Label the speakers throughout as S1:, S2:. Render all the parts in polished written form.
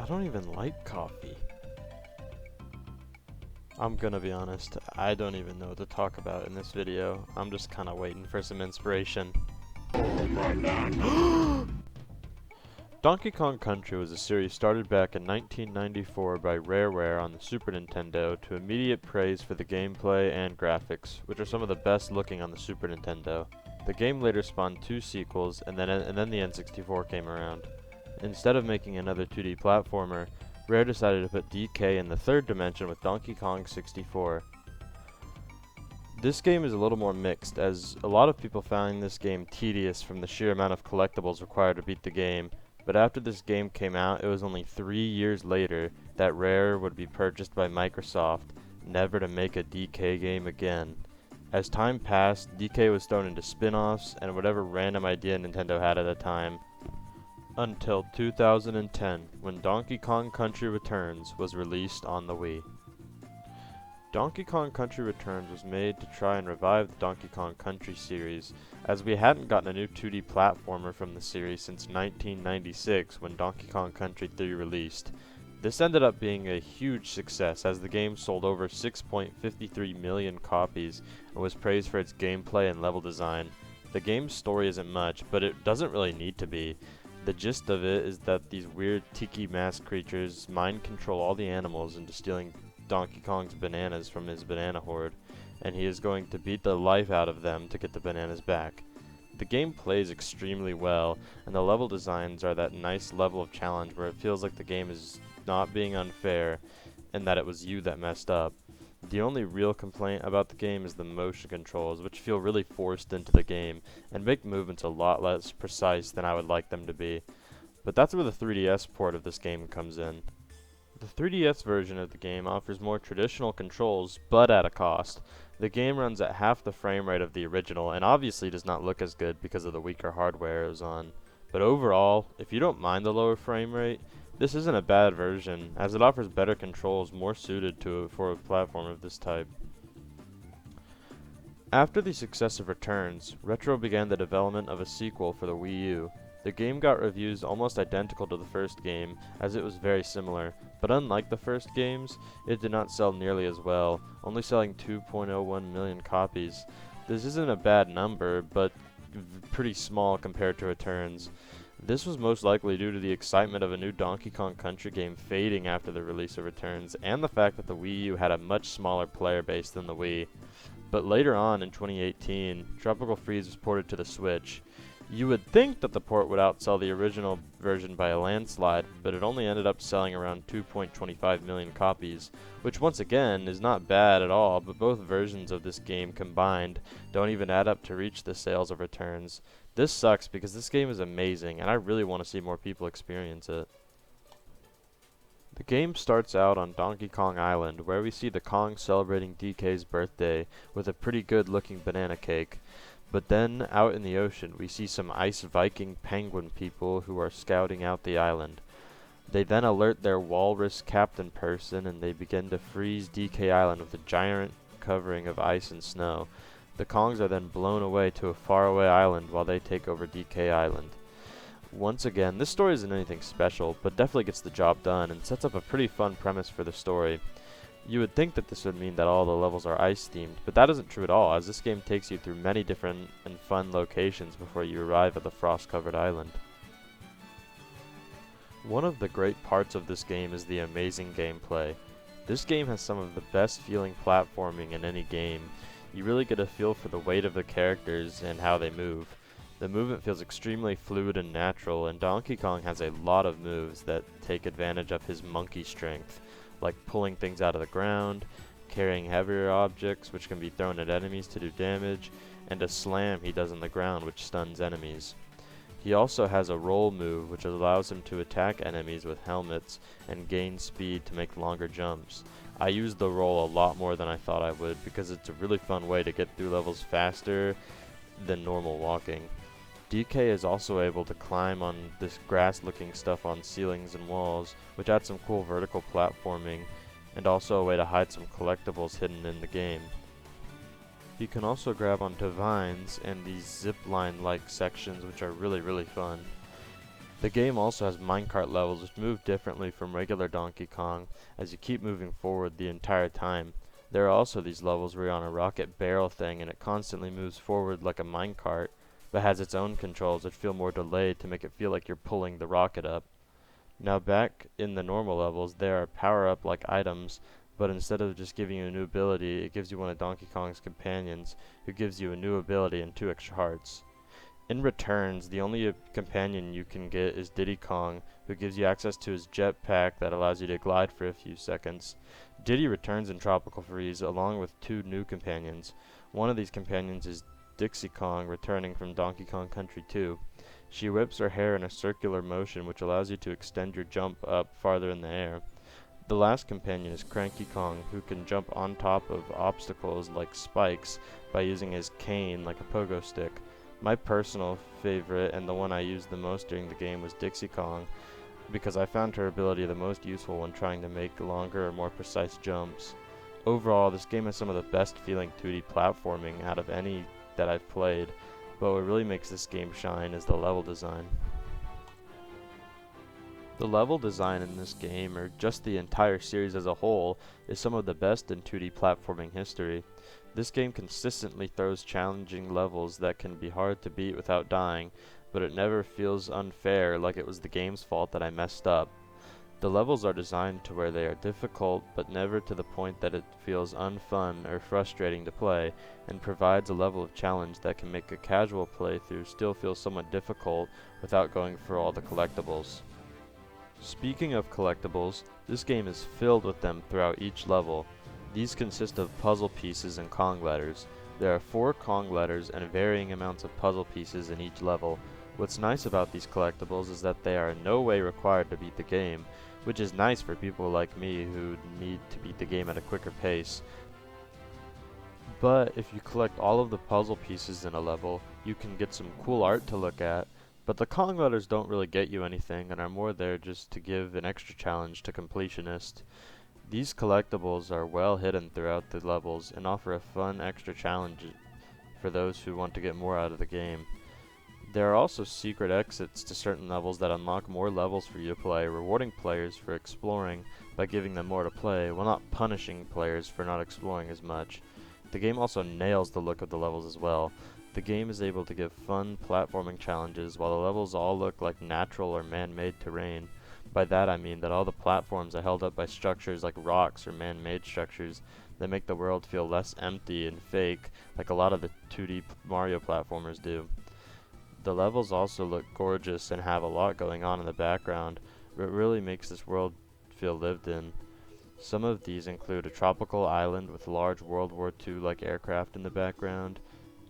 S1: I don't even like coffee. I'm gonna be honest, I don't even know what to talk about in this video. I'm just kinda waiting for some inspiration. Donkey Kong Country was a series started back in 1994 by Rareware on the Super Nintendo to immediate praise for the gameplay and graphics, which are some of the best looking on the Super Nintendo. The game later spawned two sequels, and then the N64 came around. Instead of making another 2D platformer, Rare decided to put DK in the third dimension with Donkey Kong 64. This game is a little more mixed, as a lot of people found this game tedious from the sheer amount of collectibles required to beat the game, but after this game came out, it was only 3 years later that Rare would be purchased by Microsoft, never to make a DK game again. As time passed, DK was thrown into spin-offs and whatever random idea Nintendo had at the time, until 2010, when Donkey Kong Country Returns was released on the Wii. Donkey Kong Country Returns was made to try and revive the Donkey Kong Country series, as we hadn't gotten a new 2D platformer from the series since 1996 when Donkey Kong Country 3 released. This ended up being a huge success, as the game sold over 6.53 million copies and was praised for its gameplay and level design. The game's story isn't much, but it doesn't really need to be. The gist of it is that these weird tiki mask creatures mind control all the animals into stealing Donkey Kong's bananas from his banana hoard, and he is going to beat the life out of them to get the bananas back. The game plays extremely well, and the level designs are that nice level of challenge where it feels like the game is not being unfair, and that it was you that messed up. The only real complaint about the game is the motion controls, which feel really forced into the game, and make movements a lot less precise than I would like them to be. But that's where the 3DS port of this game comes in. The 3DS version of the game offers more traditional controls, but at a cost. The game runs at half the frame rate of the original, and obviously does not look as good because of the weaker hardware it was on. But overall, if you don't mind the lower frame rate, this isn't a bad version, as it offers better controls more suited for a platform of this type. After the success of Returns, Retro began the development of a sequel for the Wii U. The game got reviews almost identical to the first game, as it was very similar, but unlike the first games, it did not sell nearly as well, only selling 2.01 million copies. This isn't a bad number, but pretty small compared to Returns. This was most likely due to the excitement of a new Donkey Kong Country game fading after the release of Returns, and the fact that the Wii U had a much smaller player base than the Wii. But later on in 2018, Tropical Freeze was ported to the Switch. You would think that the port would outsell the original version by a landslide, but it only ended up selling around 2.25 million copies, which once again is not bad at all, but both versions of this game combined don't even add up to reach the sales of Returns. This sucks because this game is amazing, and I really want to see more people experience it. The game starts out on Donkey Kong Island, where we see the Kong celebrating DK's birthday with a pretty good looking banana cake. But then, out in the ocean, we see some ice Viking penguin people who are scouting out the island. They then alert their walrus captain person, and they begin to freeze DK Island with a giant covering of ice and snow. The Kongs are then blown away to a faraway island while they take over DK Island. Once again, this story isn't anything special, but definitely gets the job done and sets up a pretty fun premise for the story. You would think that this would mean that all the levels are ice themed, but that isn't true at all, as this game takes you through many different and fun locations before you arrive at the frost-covered island. One of the great parts of this game is the amazing gameplay. This game has some of the best feeling platforming in any game. You really get a feel for the weight of the characters and how they move. The movement feels extremely fluid and natural, and Donkey Kong has a lot of moves that take advantage of his monkey strength, like pulling things out of the ground, carrying heavier objects which can be thrown at enemies to do damage, and a slam he does on the ground which stuns enemies. He also has a roll move which allows him to attack enemies with helmets and gain speed to make longer jumps. I use the roll a lot more than I thought I would because it's a really fun way to get through levels faster than normal walking. DK is also able to climb on this grass looking stuff on ceilings and walls, which adds some cool vertical platforming and also a way to hide some collectibles hidden in the game. He can also grab onto vines and these zipline like sections which are really fun. The game also has minecart levels which move differently from regular Donkey Kong as you keep moving forward the entire time. There are also these levels where you're on a rocket barrel thing and it constantly moves forward like a minecart, but has its own controls which feel more delayed to make it feel like you're pulling the rocket up. Now back in the normal levels, there are power-up like items, but instead of just giving you a new ability, it gives you one of Donkey Kong's companions, who gives you a new ability and 2 extra hearts. In returns, the only companion you can get is Diddy Kong, who gives you access to his jetpack that allows you to glide for a few seconds. Diddy returns in Tropical Freeze along with 2 new companions. One of these companions is Dixie Kong, returning from Donkey Kong Country 2. She whips her hair in a circular motion which allows you to extend your jump up farther in the air. The last companion is Cranky Kong, who can jump on top of obstacles like spikes by using his cane like a pogo stick. My personal favorite, and the one I used the most during the game, was Dixie Kong, because I found her ability the most useful when trying to make longer or more precise jumps. Overall, this game has some of the best feeling 2D platforming out of any that I've played, but what really makes this game shine is the level design. The level design in this game, or just the entire series as a whole, is some of the best in 2D platforming history. This game consistently throws challenging levels that can be hard to beat without dying, but it never feels unfair like it was the game's fault that I messed up. The levels are designed to where they are difficult, but never to the point that it feels unfun or frustrating to play, and provides a level of challenge that can make a casual playthrough still feel somewhat difficult without going for all the collectibles. Speaking of collectibles, this game is filled with them throughout each level. These consist of puzzle pieces and Kong letters. There are 4 Kong letters and varying amounts of puzzle pieces in each level. What's nice about these collectibles is that they are in no way required to beat the game, which is nice for people like me who need to beat the game at a quicker pace. But if you collect all of the puzzle pieces in a level, you can get some cool art to look at, but the Kong letters don't really get you anything and are more there just to give an extra challenge to completionists. These collectibles are well hidden throughout the levels and offer a fun extra challenge for those who want to get more out of the game. There are also secret exits to certain levels that unlock more levels for you to play, rewarding players for exploring by giving them more to play, while not punishing players for not exploring as much. The game also nails the look of the levels as well. The game is able to give fun platforming challenges while the levels all look like natural or man-made terrain. By that I mean that all the platforms are held up by structures like rocks or man-made structures that make the world feel less empty and fake like a lot of the 2D Mario platformers do. The levels also look gorgeous and have a lot going on in the background, but it really makes this world feel lived in. Some of these include a tropical island with large World War II-like aircraft in the background,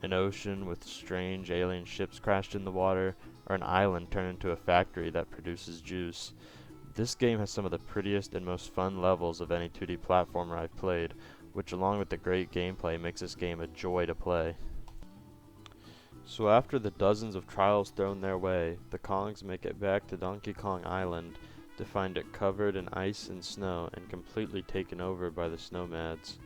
S1: an ocean with strange alien ships crashed in the water, or an island turned into a factory that produces juice. This game has some of the prettiest and most fun levels of any 2D platformer I've played, which along with the great gameplay makes this game a joy to play. So after the dozens of trials thrown their way, the Kongs make it back to Donkey Kong Island to find it covered in ice and snow and completely taken over by the Snowmads.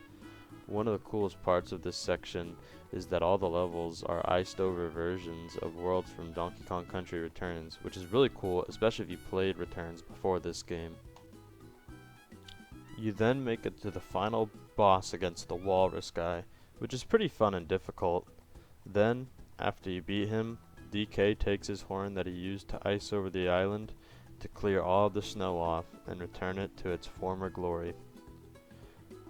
S1: One of the coolest parts of this section is that all the levels are iced over versions of worlds from Donkey Kong Country Returns, which is really cool, especially if you played Returns before this game. You then make it to the final boss against the Walrus guy, which is pretty fun and difficult. Then, after you beat him, DK takes his horn that he used to ice over the island to clear all the snow off and return it to its former glory.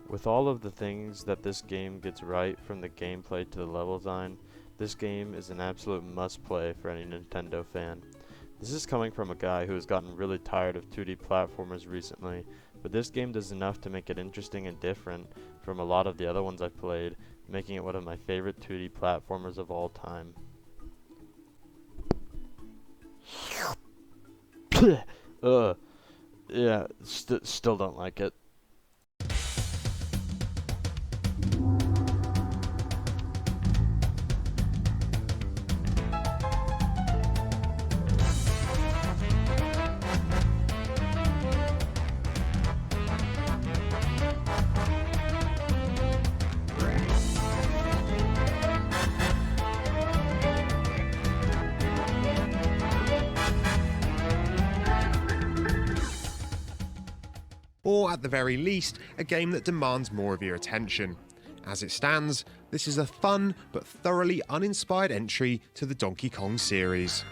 S1: With all of the things that this game gets right, from the gameplay to the level design, this game is an absolute must-play for any Nintendo fan. This is coming from a guy who has gotten really tired of 2D platformers recently, but this game does enough to make it interesting and different from a lot of the other ones I've played, making it one of my favorite 2D platformers of all time. Yeah, still don't like it.
S2: or at the very least, a game that demands more of your attention. As it stands, this is a fun but thoroughly uninspired entry to the Donkey Kong series.